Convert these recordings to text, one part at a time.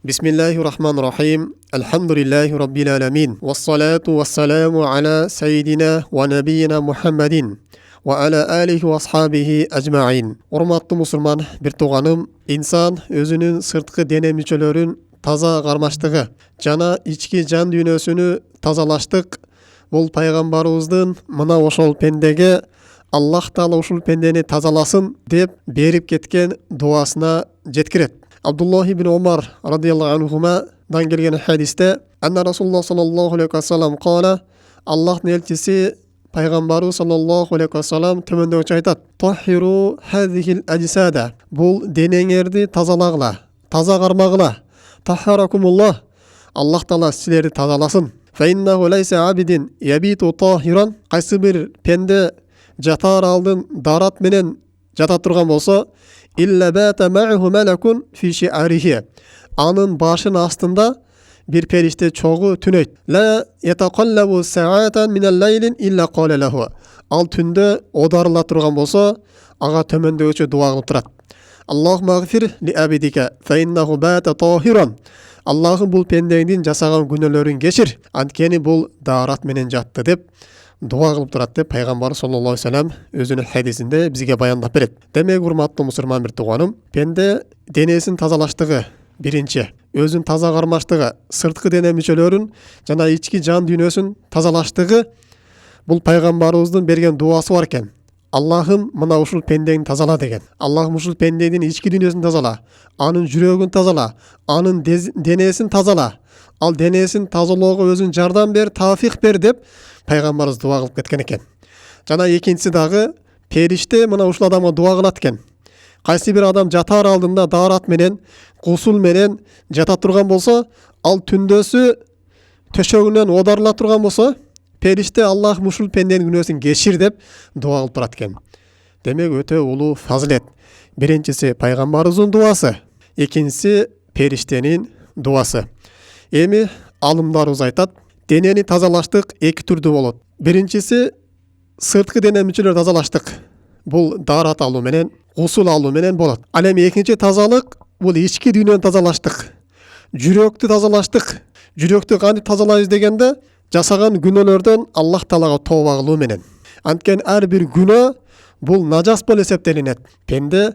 Bismillahirrahmanirrahim. Elhamdülillahi Rabbil alemin. Vessalatu vesselamu ala seyyidina ve nebiyyina Muhammedin ve ala alihi ve ashabihi ecma'in. Urmatlı musulman bir tuğanım, insan özünün sırtkı dene müçölörün taza garmaştığı, jana içki can dünyösünü tazalaştık. Bul paygambarımыздın mına oşol pendege Allah Taala oşol pendeni tazalasın dep berip ketken duasına jetkiret. Abdullah ibn Umar radıyallahu anhuma'dan gelgen hadiste anna Rasulullah sallallahu aleyhi ve sellem qala Allah'ın elçisi Paygamberi sallallahu aleyhi ve sellem tömöndögüçe aytat: "Tahhiru hazihil ecsada." Bul deneňerdi tazalagla, taza garmagla. Tahharakumullah. Allah Taala sizlerdi tazalasın. Fe innehu leyse abidin yabitu tahiran. Qaysı bir pende jatar aldın darat menen jata turgan bolsa, illa bata ma'hu malakun fi shi'arihi. Anın başın astında bir perişte çoğu tüneyt. La yetaqallabu sa'atan minel leylin illa qala lahu. Al tünde odarla turgan bolsa, aga tömöndögüçe dua kılıp turat. Allahumma gfir li abidika fe innehu bata tahiran. Allah'ın bul pendeňdin jasagan günölörün geçir. Antkeni bul darat menen jatты dep dua kılıp turat dep Peygamber sallallahu aleyhi ve sellem özünün hadisinde bizge bayandap beret. Demek urmatlı musulman bir tuğanım, pende denesin tazalaştığı birinci, özün taza garmaştığı, sırtkı dene müçölörün jana içki can dünyösün tazalaştığı bul Peygamberimizin bergen duası var eken. Allah'ım mına uşul pendeňni tazala degen. Allah'ım uşul pendeňdin içki dünyösün tazala, anın jürögün tazala, anın denesin tazala. Al denesin tazalooga özün jardam ber, tawfik ber dep Peygamberimiz dua kılıp ketken eken. Jana ekinçisi dagы perişte mına uşul adamga dua kılat eken. Qaysı bir adam jatar aldında darat menen, gusul menen jata turgan bolsa, al tündösü töşөгүнөн odarla turgan bolsa, perişte Allah uşul pendenin günөөsүn geçir dep dua kılıp turat eken. Demek öte uluu fazilet. Birincisi Peygamberimizin duası, ikincisi periştenin duası. Emi alımlarыбыз aytat, deneni tazalaştık iki türdü bolot. Birincisi sırtkı dene müçölөр tazalaştık. Bul darat alуу menen, gusul alуу menen bolot. Al эми экинчи тазалык бул ички дүйнөнү тазалаштык. Жүрөктү тазалаштык. Жүрөктү кантип тазалайбыз дегенде, жасаган күнөөлөрдөн Аллах Таалага тооба кылуу менен. Анткени ар бир күнөө бул нажас болуп эсептелинет. Пенде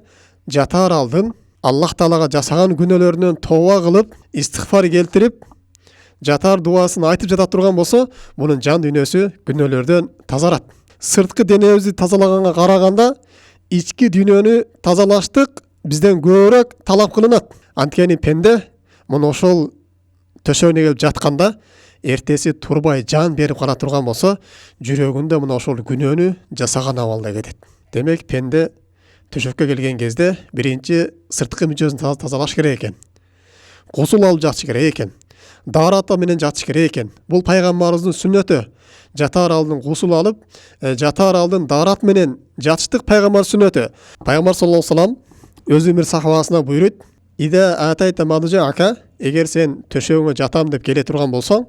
жатар алдын Аллах Таалага жасаган күнөөлөрүнөн тооба кылып, истигфар келтирип, жатар дуасын айтып жата турган болсо, мунун жан дүйнөсү күнөөлөрдөн тазарат. Сырткы денебизди тазалаганга караганда, ички дүйнөнү тазалаштык бизден көбүрөөк талап кылынат. Анткени пенде муну ошол төшөгүнө келип жатканда, эртеси турбай жан берип кара турган болсо, жүрөгүндө муну ошол күнөөнү жасаган абалда кетет. Демек пенде төшөккө келген кезде биринчи сырткы мүчөсүн тазалаш керек экен. Гусул алып жатыш керек экен. Дарата менен жатыш керек экен. Бул Пайгамбарыбыздын сүннөтү. Жатар алдын гусул алып, жатар алдын дарат менен жатыштык Пайгамбар сүннөтү. Пайгамбар саллаллаху алейхи ва саллям өзү бир сахабасына буйруйт: "Ида атайта маджака", эгер сен төшөгүңө жатам деп келе турган болсоң,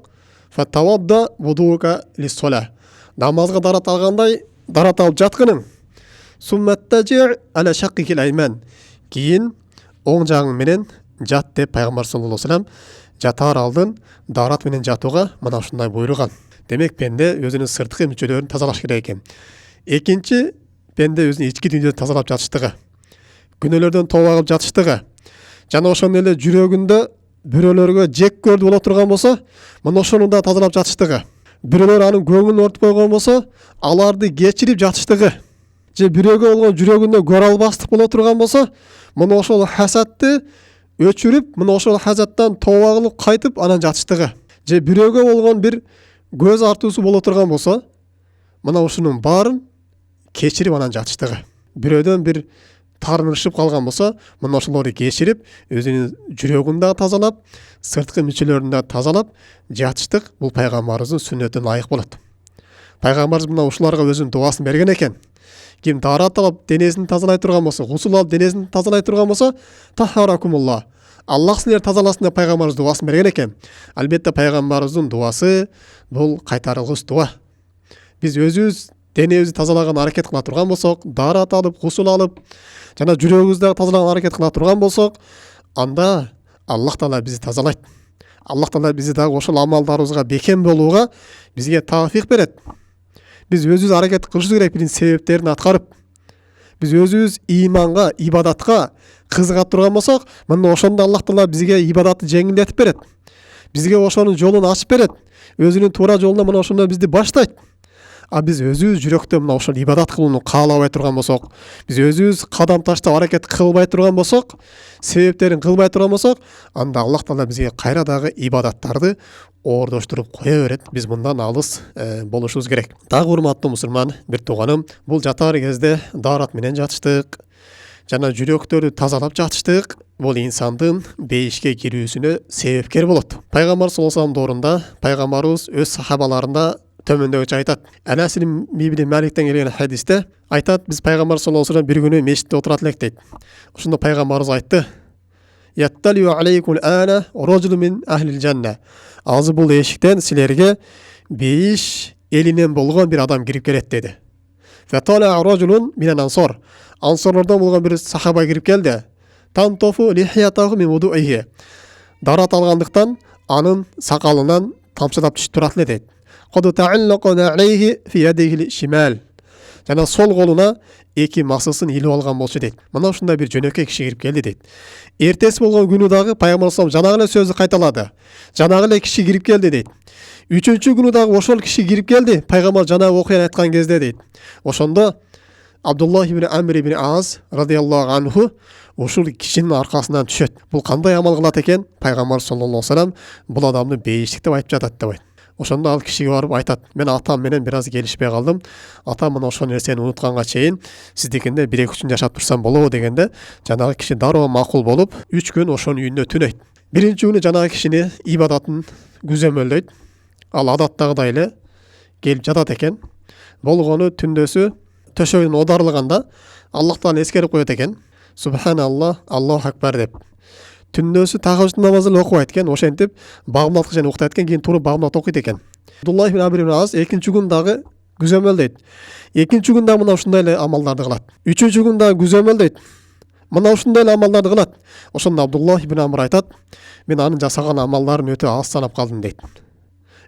"Фатавадда вудука лис-сола". Намазга дарат алгандай дарат алып жаткының. "Сумматтажи аля шаккикил айман". Кийин оң жагың менен жат деп Пайгамбар саллаллаху алейхи ва саллям жатар алдын дарат менен жатууга мына ушундай буйруган. Демек пенде өзүнүн сырткы мүчөлөрүн тазалаш керек экен. Экинчи, пенде өзүнүн ички дүйнөсүн тазалап жатыштыгы. Күнөөлөрдөн тооба кылып жатыштыгы. Жана ошондой эле жүрөгүндө бирөөлөргө жек көрдү боло турган болсо, мына ошону да тазалап жатыштыгы. Бирөөлөр анын көңүлүн ортуп койгон болсо, аларды кечирип жатыштыгы. Же бирөөгө болгон жүрөгүндө көрө албастык боло турган болсо, мына ошол хасатты өчүрүп, мына ошол хасаттан тооба кылып кайтып анан жатыштыгы. Же бирөөгө болгон бир көз артуусу боло турган болсо, мына ушунун баарын кечирип анан жатыштыгы. Бирөөдөн бир тармышып калган болсо, мына ошолорду кечирип, өзүнүн жүрөгүн да тазалап, сырткы мүчөлөрүн да тазалап жатыштык бул Пайгамбарыбыздын сүннөтүнө ылайык болот. Пайгамбарыбыз мына ушуларга өзүнүн дуасын берген экен. Ким дарат алып денесин тазалай турган болсо, гусул алып денесин тазалай турган болсо, "Тахаракумулла". Аллах силер тазаласын деп Пайгамбарыбыз дуасын берген экен. Албетте Пайгамбарыбыздын дуасы бул кайтарылгыс дуа. Биз өзүбүз денебизди тазалаган аракет кыла турган болсок, дарат алып, гусул алып, жана жүрөгүбүздү тазалаган аракет кыла турган болсок, анда Аллах Таала бизди тазалайт. Аллах Таала бизди дагы ошол амалдарыбызга бекем болууга бизге тауфик берет. Биз өзүбүз аракет кылышыбыз керек биринчи себептерин аткарып. Биз өзүбүз иманга, ибадатка кызыга турган болсок, мына ошондо Аллах Таала бизге ибадатты жеңилдетип берет. Бизге ошонун жолун ачып берет. Өзүнүн туура жолуна мына ошондо бизди баштайт. А биз өзүбүз жүрөктө мына ошол ибадат кылууну каалабай турган болсок, биз өзүбүз кадам таштап аракет кылбай турган болсок, себептерин кылбай турган болсок, анда Аллах Таала бизге кайра дагы ибадаттарды оордоштуруп кое берет. Биз мындан алыс болушубуз керек. Дагы урматтуу мусулман бир тууганым, бул жатар кезде даарат менен жатыштык, жана жүрөктөрү тазалап жатыштык. Бул инсандын бейишке кирүүсүнө себепкер болот. Пайгамбар саллаллаху алейхи вассалам доорунда пайгамбарыбыз өз сахабаларында төмөндөгүчө айтат. Анас ибн Маликтен келген хадисте айтат, биз пайгамбар саллаллаху алейхи вассалам бир күнү мешитте отурат элек дейт. Ошондо пайгамбарыбыз айтты: "Ятталиу алейкум ана раджулун мин ахлил жанна." Азыр бул эшиктен силерге бейиш элинен болгон бир адам кирип келет деди. Фатала раджулун минан ансор. Ансорлордон болгон бир сахаба кирип келди. Тантофу лихиятаху мин вудуихи. Дарат алгандыктан анын сакалынан тамчылап түшүп турат эле дейт. Код тааллака алейхи фи ядихи шимал. Жана сол колуна эки масысын илип алган болчу дейт. Мына ушундай бир жөнөкөй киши кирип келди дейт. Эртеси болгон күнү дагы пайгамбар саллаллаху алейхи вассалам жанагы эле сөздү кайталады. Жанагы эле киши кирип келди дейт. Үчүнчү күнү дагы ошол киши кирип келди. Пайгамбар жанагы окуяны айткан кезде дейт. Ошондо Абдуллах ибн Амр ибн Аз радиаллаху анху ушул кишинин аркасынан түшөт. Бул кандай амал кылат экен? Пайгамбар саллаллаху алейхи вассалам бул адамды бейиштик деп айтып жатат деп айт. Ошондо ал кишиге барып айтат: "Мен атам менен бир аз келишпей калдым. Атам мына ошол нерсени унутканга чейин сиздикинде 1-2 күн жашап турсам болобу?" дегенде, жанагы киши дароо макул болуп, 3 күн ошонун үйүндө түнөйт. Биринчи күнү жанагы кишини ибадатын күзөмөлдөйт. Ал адаттагыдай эле келип жатат экен. Болгону түндөсү төшөгүнөн оодарылганда Аллах Таала эскерип коет экен. Субханаллах, Аллаху акбар деп. Түндөсү тахажжуд намазын окубайт экен, ошентип багымдат кылып уктайт экен, кийин туруп багымдат окуйт экен. Абдуллах ибн Амр ибн Аз экинчи күн дагы күзөмөлдөйт. Экинчи күн дагы мына ушундай эле амалдарды кылат. Үчүнчү күн дагы күзөмөлдөйт. Мына ушундай эле амалдарды кылат. Ошондо Абдуллах ибн Амр айтат: "Мен анын жасаган амалдарын өтө аз санап калдым" дейт.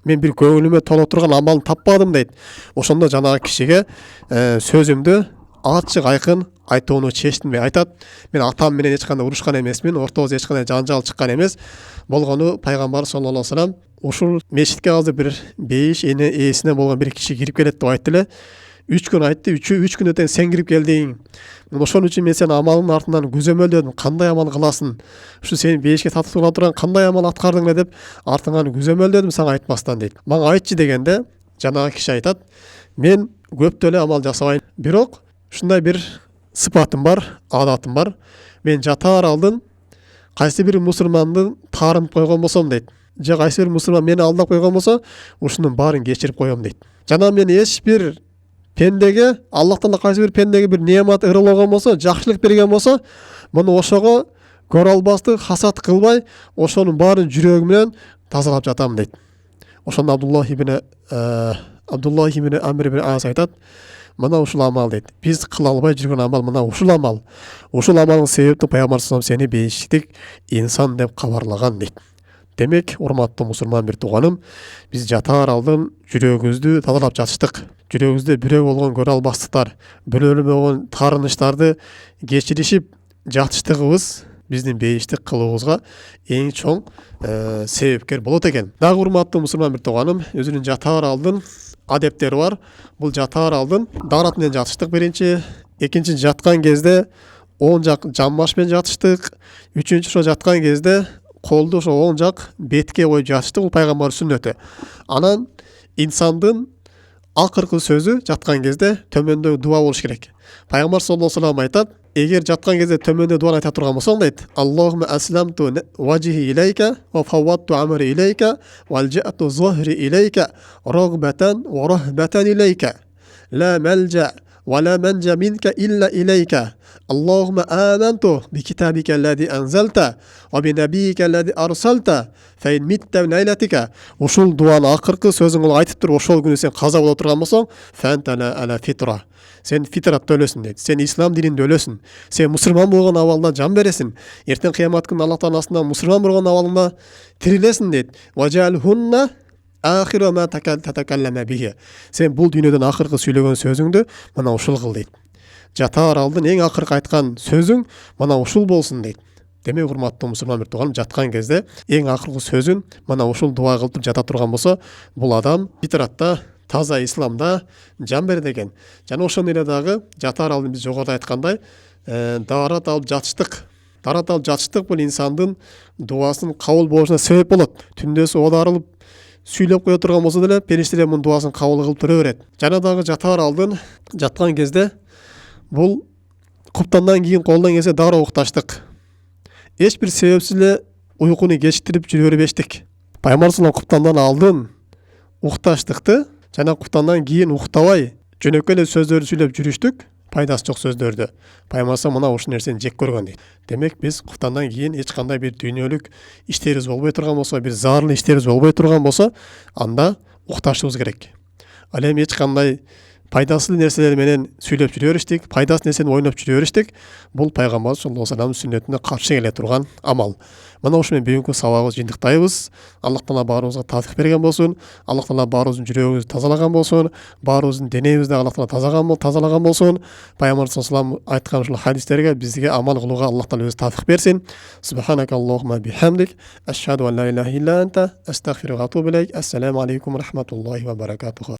"Мен бир көңүлүмө толо турган амалын таппадым" дейт. Ошондо жанагы кишиге сөзүмдү ачык айкын айтууну чечтим деп айтат. "Мен атам менен эч кандай урушкан эмесмин, ортобузда эч кандай жанжал чыккан эмес. Болгону пайгамбар саллаллаху алейхи вассалам ушул мешитке азыр бир бейиш ээсине болгон бир киши кирип келет деп айтты эле. 3 күн айтты, 3 күн өтөн сен кирип келдиң. Ошон үчүн мен сени амалдын артынан күзөмөлдөдүм. Кандай амал кыласың? Ушу сени бейишке тартып турган кандай амал аткардың эле деп артыңан күзөмөлдөдүм сага айтпастан" дейт. "Мага айтчы" дегенде, жанагы киши айтат: "Мен көптө эле амал жасабайм. Бирок ушундай бир сыпатым бар, адатым бар. Мен жатаар алдын кайсы бир мусулманды таарынып койгон болсом" дейт. "Же кайсы бир мусулман мени алдап койгон болсо, ушунун баарын кечирип коем" дейт. Жана мен эч бир пендеге, Аллах Таала кайсы бир пендеге бир неамат ырылган болсо, жакшылык берген болсо, муну ошого көрө албастык, хасат кылбай, ошонун баарын жүрөгүм менен тазалап жатам" дейт. Ошондо Абдуллах ибн Амр ибн Аз айтат: "Мына ушул амал" дейт. "Биз кыла албай жүргөн амал мына ушул амал. Ушул амалдын себептен пайгамбар саллаллаху алейхи вассалам сени бейиштик инсан деп кабарлаган" дейт. Демек, урматтуу мусулман бир тууганым, биз жатаар алдын жүрөгүбүздү тазалап жатыштык. Жүрөгүбүздө бирөө болгон көрө албастыктар, бирөө болгон таарынычтарды кечиришип жатыштыгыбыз биздин бейиштик кылуубузга эң чоң себепкер болот экен. Дагы урматтуу мусулман бир тууганым, өзүнүн жатаар алдын адептери бар. Бул жатаар алдын даарат менен жатыштык биринчи, экинчи жаткан кезде оң жак жамбаш менен жатыштык, үчүнчү ошо жаткан кезде колду ошо оң жак бетке коюп жатыштык. Бул пайгамбар сүннөтү. Анан инсандын акыркы сөзү жаткан кезде төмөндө дуа болуш керек. Пайгамбар саллаллаху алейхи вассалам айтат: "Эгер жаткан кезде төмөндө дуа айта турган болсоң" дейт: "Аллахумма асламту важхи илейка ва фавватту амри илейка ва алжату зохри илейка рагбатан ва рахбатан илейка ла малжа ولا منجا منك إلا إليك اللهم آمنت بكتابك الذي أنزلت وبنبيك الذي أرسلت فإن مت من ليلتك. Ушул дуаны акыркы сөзүң ул айтып туруп ошол күнү сен каза боло турган болсоң, фанта ала фитра. Сен фитратта өлөсүң дейт. Сен ислам дининде өлөсүң. Сен мусулман болгон абалда жан бересиң. Эртең кыямат күнү Аллах тааласына мусулман болгон абалында тирилесиң дейт. Важалхунна ахира ма татакаллама бихи. Сен бул дүйнөдөн акыркы сүйлөгөн сөзүңдү мына ушул кыл дейт. Жатар алдын эң акыркы айткан сөзүң мына ушул болсун дейт. Демек урматтуу мусулман бир тууганым, жаткан кезде эң акыркы сөзүн мына ушул дуа кылып жата турган болсо, бул адам фитратта, таза исламда жан берди экен. Жана ошону эле дагы жатар алдын биз жогоруда айткандай, дарат алып жатыштык. Дарат алып жатыштык бул инсандын дуасынын кабыл болушуна себеп болот. Түндөсү оодарылып сүйлөп кое турган болсо деле, периштелер мунун дуасын кабыл кылып тура берет. Жана дагы жатар алдын жаткан кезде бул куптандан кийин колдон келсе дароо укташтык. Эч бир себепсиз эле уйкуну кечиктирип жүрө бербештик. Пайгамбар куптандан алдын укташтыкты жана куптандан кийин уктабай жөнөкөй эле сөздөрдү сүйлөп жүрүштүк, пайдасы жок сөздөрдү. Пайгамбар мына ушул нерсени жек көргөн дейт. Демек биз куптандан кийин эч кандай бир дүйнөлүк иштерибиз болбой турган болсо, бир зарыл иштерибиз болбой турган болсо, анда укташыбыз керек. Ал эми эч кандай пайдасыз нерселер менен сүйлөп жүрө бериштик, пайдасыз нерсени ойлоп жүрө бериштик. Бул пайгамбар саллаллаху алейхи вассаламдын сүннөтүнө каршы келе турган амал. Мына ошо менен бүгүнкү сабагыбызды жыйынтыктайбыз. Аллах таала баарыбызга тавфик берген болсун. Аллах таала баарыбыздын жүрөгүбүздү тазалаган болсун. Баарыбыздын денебизди Аллах таала тазалаган болсун. Пайгамбар саллаллаху алейхи вассалам айткан ушул хадистерге бизге амал кылууга Аллах таала өзү тавфик берсин. Субханакаллахумма бихамдик, ашхаду ан ла илаха илля анта, астагфирука ва атубу илейк. Ассаламу алейкум ва рахматуллахи ва баракатуху.